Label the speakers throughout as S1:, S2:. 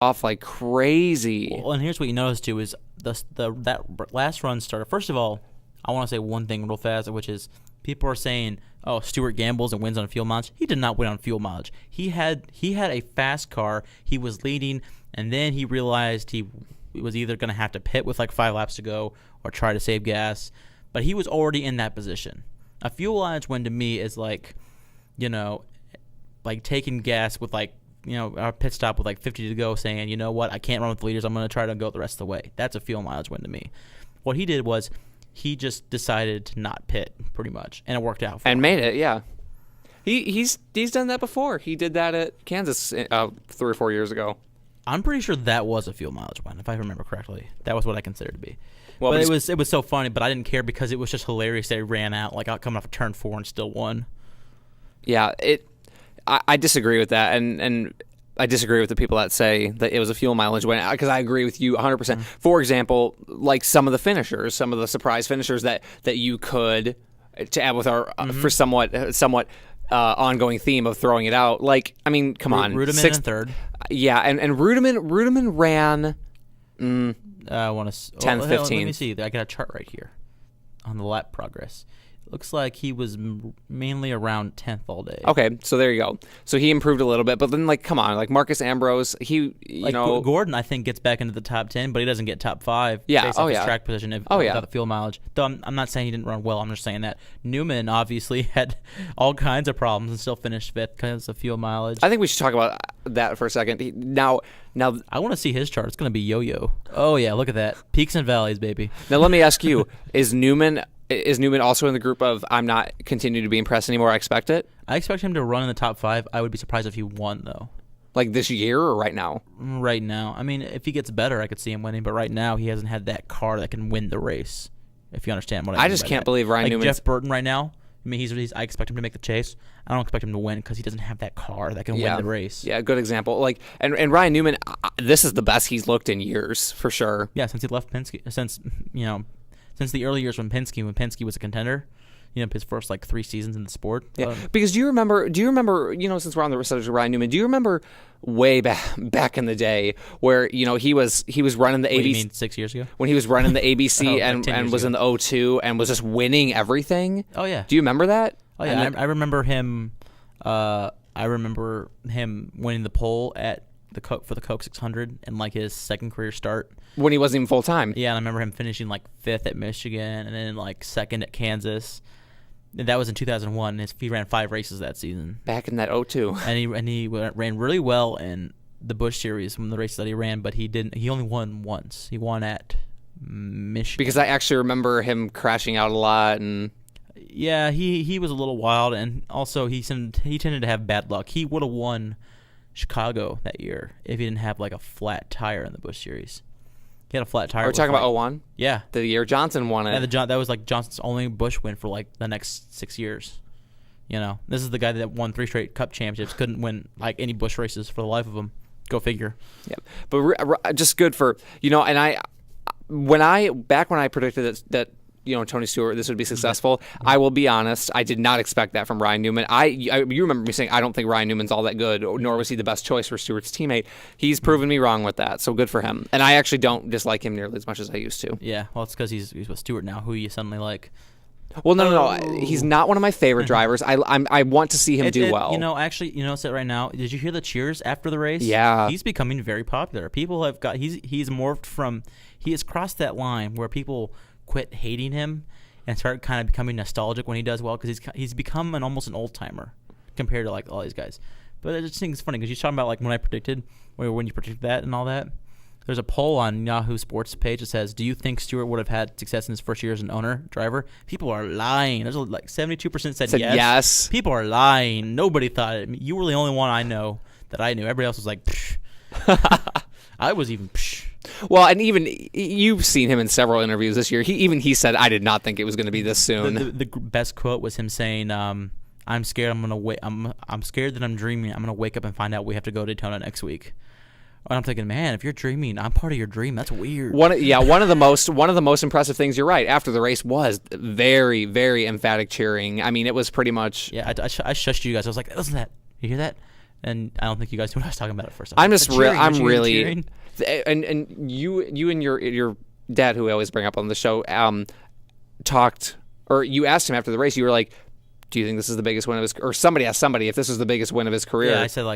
S1: off like crazy.
S2: Well, and here's what you notice too is that last run started. First of all, I want to say one thing real fast, which is people are saying, "Oh, Stewart gambles and wins on fuel mileage." He did not win on fuel mileage. He had a fast car. He was leading, and then he realized he was either going to have to pit with like 5 laps to go or try to save gas. But he was already in that position. A fuel mileage win to me is like, like taking gas with like, a pit stop with like 50 to go, saying, you know what, I can't run with the leaders. I'm going to try to go the rest of the way. That's a fuel mileage win to me. What he did was he just decided to not pit pretty much, and it worked out for him.
S1: And made it, yeah. He's done that before. He did that at Kansas 3 or 4 years ago. I'm
S2: pretty sure that was a fuel mileage win, if I remember correctly. That was what I considered to be.
S1: Well,
S2: but it was so funny, but I didn't care because it was just hilarious that he ran out like coming off of turn 4 and still won.
S1: Yeah, I disagree with that, and I disagree with the people that say that it was a fuel mileage win, because I agree with you 100%. Mm-hmm. For example, like some of the finishers, some of the surprise finishers that you could, to add with our for somewhat ongoing theme of throwing it out. Like, I mean, come on,
S2: Rudiman in third.
S1: Yeah, and Rudiman ran.
S2: I want to
S1: 10th, 15th.
S2: Let me see. I got a chart right here on the lap progress. It looks like he was mainly around 10th all day.
S1: Okay, so there you go. So he improved a little bit, but then, like, come on, like Marcus Ambrose,
S2: Gordon, I think, gets back into the top 10, but he doesn't get top 5.
S1: Yeah,
S2: based off his track position without the fuel mileage. Though I'm not saying he didn't run well. I'm just saying that Newman obviously had all kinds of problems and still finished 5th because of fuel mileage.
S1: I think we should talk about that for a second. Now,
S2: I want to see his chart. It's going to be yo-yo. Oh yeah, look at that, peaks and valleys, baby.
S1: Now let me ask you: Is Newman also in the group of I'm not continuing to be impressed anymore? I expect it.
S2: I expect him to run in the top 5. I would be surprised if he won though.
S1: Like this year or right now?
S2: Right now. I mean, if he gets better, I could see him winning. But right now, he hasn't had that car that can win the race. If you understand what I mean.
S1: I just can't believe Ryan Newman.
S2: Jeff Burton right now. I mean, I expect him to make the chase. I don't expect him to win because he doesn't have that car that can win the race.
S1: Yeah, good example. Like, and Ryan Newman, this is the best he's looked in years for sure.
S2: Yeah, since he left Penske, since the early years when Penske was a contender, his first like 3 seasons in the sport.
S1: Yeah, because do you remember? Since we're on the subject of Ryan Newman, do you remember way back in the day where he was running the ABC?
S2: You mean 6 years ago?
S1: When he was running the ABC and was
S2: ago.
S1: In the O2 and was just winning everything.
S2: Oh yeah.
S1: Do you remember that?
S2: Oh yeah, I remember him. I remember him winning the pole at for the Coke 600 and like his second career start
S1: when he wasn't even full time.
S2: Yeah, and I remember him finishing like 5th at Michigan and then like 2nd at Kansas. And that was in 2001. He ran 5 races that season.
S1: Back in that 02.
S2: And he ran really well in the Busch Series from the races that he ran, but he didn't. He only won once. He won at Michigan.
S1: Because I actually remember him crashing out a lot and.
S2: Yeah, he was a little wild, and also he tended to have bad luck. He would have won Chicago that year if he didn't have like a flat tire in the Busch Series. He had a flat tire.
S1: Are we talking about 01?
S2: Yeah.
S1: The year Johnson won it.
S2: Yeah, that was like Johnson's only Busch win for like the next 6 years. This is the guy that won 3 straight Cup championships, couldn't win like any Busch races for the life of him. Go figure.
S1: Yeah, but just good for and when I predicted that Tony Stewart, this would be successful. Mm-hmm. I will be honest, I did not expect that from Ryan Newman. You remember me saying I don't think Ryan Newman's all that good, nor was he the best choice for Stewart's teammate. He's proven me wrong with that, so good for him. And I actually don't dislike him nearly as much as I used to.
S2: Yeah, well, it's because he's with Stewart now, who you suddenly like.
S1: Well, no. He's not one of my favorite drivers. I want to see him do well.
S2: Actually, so right now, did you hear the cheers after the race?
S1: Yeah.
S2: He's becoming very popular. People have got, he's morphed from, he has crossed that line where people quit hating him and start kind of becoming nostalgic when he does well, because he's become almost an old-timer compared to like all these guys. But I just think it's funny because you're talking about like when you predicted that and all that. There's a poll on Yahoo Sports page that says, do you think Stewart would have had success in his first year as an driver? People are lying. There's like 72% said yes. People are lying. Nobody thought it. You were the only one I know that I knew. Everybody else was like, psh. I was even psh.
S1: Well, and even you've seen him in several interviews this year. He said, I did not think it was going to be this soon.
S2: The best quote was him saying, I'm scared I'm scared that I'm dreaming. I'm going to wake up and find out we have to go to Daytona next week. And I'm thinking, man, if you're dreaming, I'm part of your dream. That's weird.
S1: One of the most impressive things. You're right. After the race was very, very emphatic cheering. I mean, it was pretty much.
S2: Yeah, I shushed you guys. I was like, listen to that. You hear that? And I don't think you guys knew what I was talking about at first.
S1: I'm just
S2: cheering,
S1: I'm
S2: cheering,
S1: really
S2: cheering.
S1: and you and your dad, who I always bring up on the show, talked, or you asked him after the race. You were like, "Do you think this is the biggest win of his?" Or somebody asked somebody if this was the biggest win of his career.
S2: Yeah, I said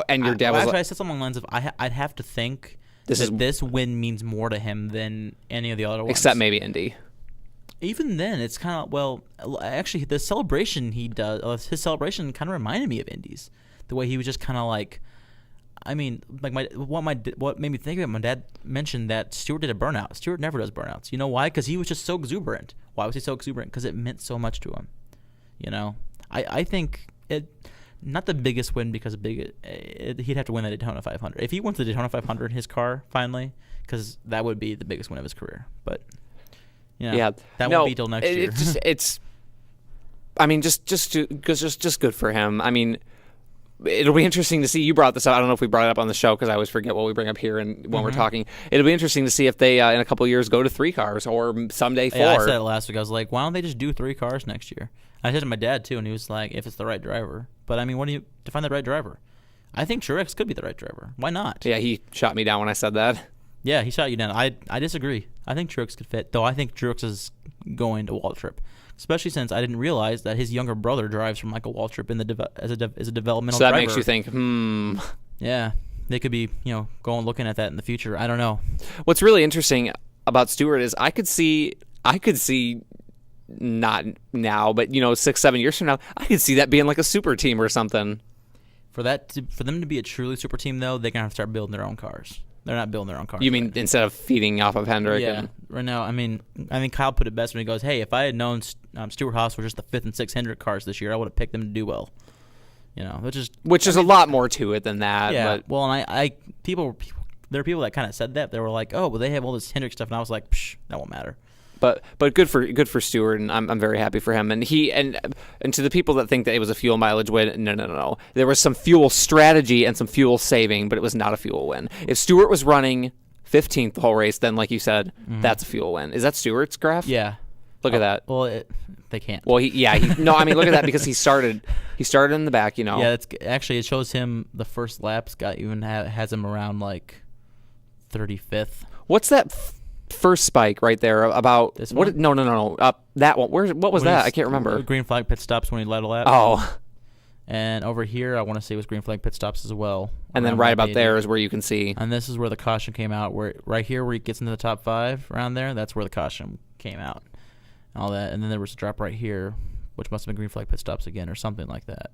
S1: and your dad was
S2: actually,
S1: like,
S2: I said something along the lines of I'd have to think
S1: This
S2: this win means more to him than any of the other ones.
S1: except maybe Indy.
S2: Even then, it's kind of actually, the celebration he does, his celebration kind of reminded me of Indy's. The way he was just kind of like, I mean, like what made me think of it. My dad mentioned that Stewart did a burnout. Stewart never does burnouts. You know why? Because he was just so exuberant. Why was he so exuberant? Because it meant so much to him. You know, I think it. Not the biggest win because he'd have to win the Daytona 500. If he wins the Daytona 500 in his car finally, because that would be the biggest win of his career. But that won't be till next year.
S1: I mean, just good for him. I mean, it'll be interesting to see. You brought this up. I don't know if we brought it up on the show because I always forget what we bring up here and when we're talking. It'll be interesting to see if they in a couple of years go to 3 cars or someday 4.
S2: Yeah, I said it last week. I was like, why don't they just do 3 cars next year? I said to my dad too, and he was like, if it's the right driver. But I mean, what do you define the right driver? I think Truex could be the right driver. Why not?
S1: Yeah, he shot me down when I said that.
S2: Yeah, he shot you down. I disagree. I think Truex could fit, though. I think Truex is going to Waltrip, especially since I didn't realize that his younger brother drives for Michael Waltrip as a developmental
S1: driver. So that
S2: driver.
S1: makes you think,
S2: Yeah, they could be going looking at that in the future. I don't know.
S1: What's really interesting about Stewart is I could see not now, but 6-7 years from now, I could see that being like a super team or something.
S2: For them to be a truly super team, though, they're gonna have to start building their own cars. They're not building their own cars.
S1: You mean instead of feeding off of Hendrick?
S2: Yeah. Right now, I think Kyle put it best when he goes, "Hey, if I had known Stewart Haas were just the 5th and 6th Hendrick cars this year, I would have picked them to do well." Which is
S1: a lot more to it than that.
S2: Yeah.
S1: But.
S2: Well, and there are people that kind of said that. They were like, "Oh, well, they have all this Hendrick stuff," and I was like, "Psh, that won't matter."
S1: But good for Stewart, and I'm very happy for him. And and to the people that think that it was a fuel mileage win, no. There was some fuel strategy and some fuel saving, but it was not a fuel win. If Stewart was running 15th the whole race, then like you said, that's a fuel win. Is that Stewart's graph?
S2: Yeah.
S1: Look at that.
S2: Well, they can't.
S1: Well, look at that because he started in the back.
S2: Yeah, it shows him the first laps has him around like 35th.
S1: What's that? First spike right there about
S2: this
S1: what?
S2: One?
S1: No. That one. What was that? I can't remember.
S2: Green flag pit stops when he led a lap.
S1: Oh.
S2: And over here, I want to say it was green flag pit stops as well.
S1: And then right about there is where you can see.
S2: And this is where the caution came out. Right here, where he gets into the top 5, around there, that's where the caution came out. All that, and then there was a drop right here, which must have been green flag pit stops again or something like that.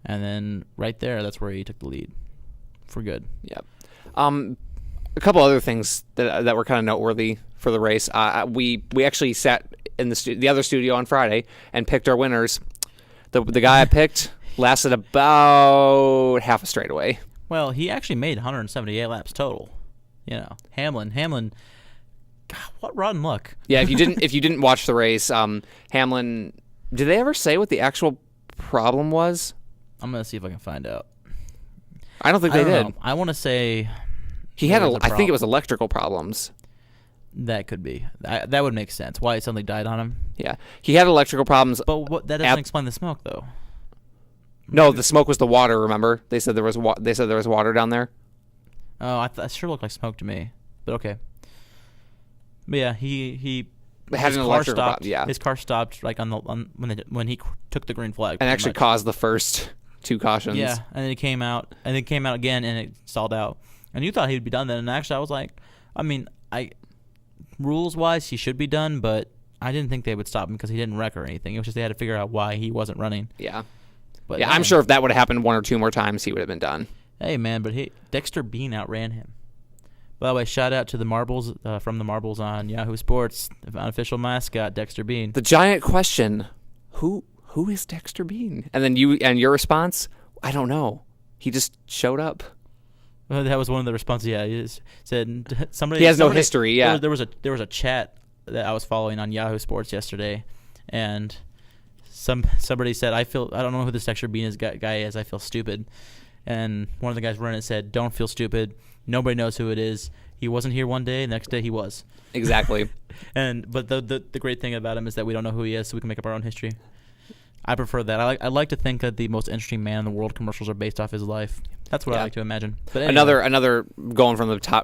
S2: And then right there, that's where he took the lead for good.
S1: Yep. A couple other things that were kind of noteworthy for the race. We actually sat in the other studio on Friday and picked our winners. The guy I picked lasted about half a straightaway.
S2: Well, he actually made 178 laps total. Hamlin. God, what rotten luck.
S1: Yeah, if you didn't watch the race, Hamlin. Did they ever say what the actual problem was?
S2: I'm gonna see if I can find out.
S1: I don't think they did.
S2: Know. I want to say.
S1: He had I think it was electrical problems.
S2: That could be. That would make sense. Why it suddenly died on him.
S1: Yeah, he had electrical problems.
S2: But that doesn't explain the smoke, though.
S1: No, the smoke was the water. Remember, they said there was water down there.
S2: Oh, that sure looked like smoke to me. But okay. But yeah, he
S1: had an electrical problem. Yeah,
S2: his car stopped like when he took the green flag
S1: and actually caused the first 2 cautions.
S2: Yeah, and then it came out, again, and it stalled out. And you thought he would be done then, and actually I was like, rules-wise, he should be done, but I didn't think they would stop him because he didn't wreck or anything. It was just they had to figure out why he wasn't running.
S1: Yeah.
S2: But
S1: I'm sure if that would have happened 1 or 2 more times, he would have been done.
S2: Hey, man, but Dexter Bean outran him. By the way, shout out to the Marbles from the Marbles on Yahoo Sports, the unofficial mascot, Dexter Bean.
S1: The giant question, who is Dexter Bean? And then your response, I don't know. He just showed up.
S2: Well, that was one of the responses. Yeah, he said somebody.
S1: He has no history. Yeah,
S2: there was a chat that I was following on Yahoo Sports yesterday, and somebody said, I don't know who this Dexter Bean guy is. I feel stupid. And one of the guys running it said, "Don't feel stupid. Nobody knows who it is. He wasn't here one day. Next day he was."
S1: Exactly.
S2: But the great thing about him is that we don't know who he is, so we can make up our own history. I prefer that. I like to think that the most interesting man in the world commercials are based off his life. That's what I
S1: Yeah.
S2: like to imagine. But anyway.
S1: Another going from the top